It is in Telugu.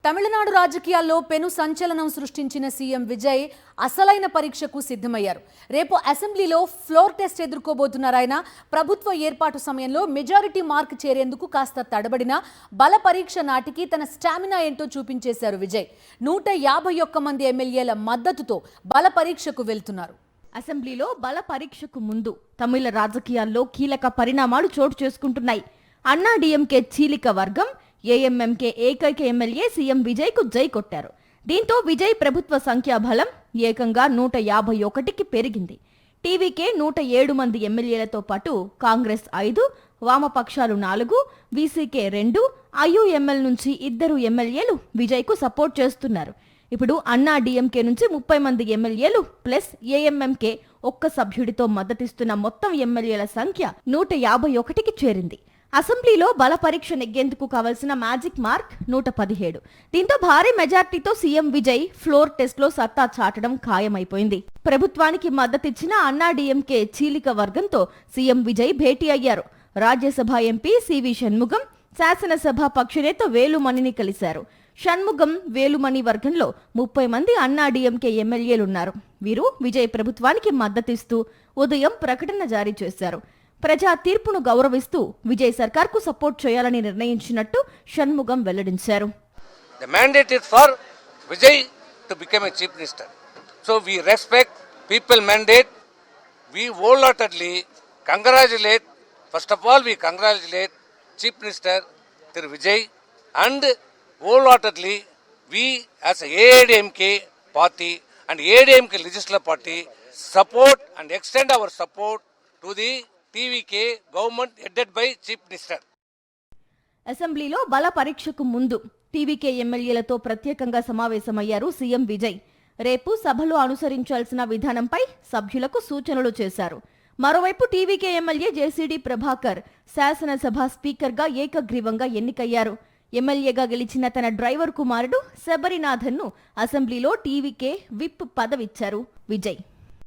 తమిళనాడు రాజకీయాల్లో పెను సంచలనం సృష్టించిన సీఎం విజయ్ అసలైన పరీక్షకు సిద్ధమయ్యారు. రేపు అసెంబ్లీలో ఫ్లోర్ టెస్ట్ ఎదుర్కోబోతున్నారాయన. ప్రభుత్వ ఏర్పాటు సమయంలో మెజారిటీ మార్క్ చేరేందుకు కాస్త తడబడిన బల పరీక్ష నాటికి తన స్టామినా ఏంటో చూపించేశారు విజయ్. 151 మంది ఎమ్మెల్యేల మద్దతుతో బల పరీక్షకు వెళ్తున్నారు. అసెంబ్లీలో బల పరీక్షకు ముందు తమిళ రాజకీయాల్లో కీలక పరిణామాలు చోటు చేసుకుంటున్నాయి. అన్నా డీఎంకే చీలిక వర్గం ఏఎంఎంకే ఏకైక ఎమ్మెల్యే సీఎం విజయ్ కు జై కొట్టారు. దీంతో విజయ్ ప్రభుత్వ సంఖ్యాబలం ఏకంగా 151కి పెరిగింది. టీవీకే 107 మంది ఎమ్మెల్యేలతో పాటు కాంగ్రెస్ 5, వామపక్షాలు 4, వీసీకే 2, ఐయుఎంఎల్ నుంచి 2 ఎమ్మెల్యేలు విజయ్ కు సపోర్ట్ చేస్తున్నారు. ఇప్పుడు అన్నా డీఎంకే నుంచి 30 మంది ఎమ్మెల్యేలు ప్లస్ ఏఎంఎంకే ఒక్క సభ్యుడితో మద్దతిస్తున్న మొత్తం ఎమ్మెల్యేల సంఖ్య 151కి చేరింది. అసెంబ్లీలో బల పరీక్ష నెగ్గేందుకు కావలసిన మ్యాజిక్ మార్క్ 117. దీంతో భారీ మెజార్టీతో సీఎం విజయ్ ఫ్లోర్ టెస్ట్ లో సత్తా చాటడం ఖాయమైపోయింది. ప్రభుత్వానికి మద్దతిచ్చిన అన్నా డీఎంకే చీలిక వర్గంతో సీఎం విజయ్ భేటీ అయ్యారు. రాజ్యసభ ఎంపీ సివి షణ్ముగం, శాసనసభ పక్షనేత వేలుమణిని కలిశారు. షణ్ముగం, వేలుమణి వర్గంలో 30 మంది అన్నా డీఎంకే ఎమ్మెల్యేలున్నారు. వీరు విజయ్ ప్రభుత్వానికి మద్దతిస్తూ ఉదయం ప్రకటన జారీ చేశారు. ప్రజా తీర్పును గౌరవిస్తూ విజయ్ సర్కార్ కు సపోర్ట్ చేయాలని నిర్ణయించినట్టు షణ్ముగం వెల్లడించారు. The mandate is for Vijay to become a chief minister. So we respect people mandate. We wholeheartedly congratulate. First of all, we congratulate Chief Minister Thiru Vijay, and wholeheartedly we as a AIADMK party and AIADMK legislative party support and extend our support to the TVK government headed by Chief Minister. అసెంబ్లీలో బల పరీక్షకు ముందు టీవీకే ఎమ్మెల్యేలతో ప్రత్యేకంగా సమావేశమయ్యారు సీఎం విజయ్. రేపు సభలో అనుసరించాల్సిన విధానంపై సభ్యులకు సూచనలు చేశారు. మరోవైపు టీవీకే ఎమ్మెల్యే జేసీడీ ప్రభాకర్ శాసనసభ స్పీకర్గా ఏకగ్రీవంగా ఎన్నికయ్యారు. ఎమ్మెల్యేగా గెలిచిన తన డ్రైవర్ కుమారుడు శబరినాథన్ను అసెంబ్లీలో టీవీకే విప్ పదవిచ్చారు విజయ్.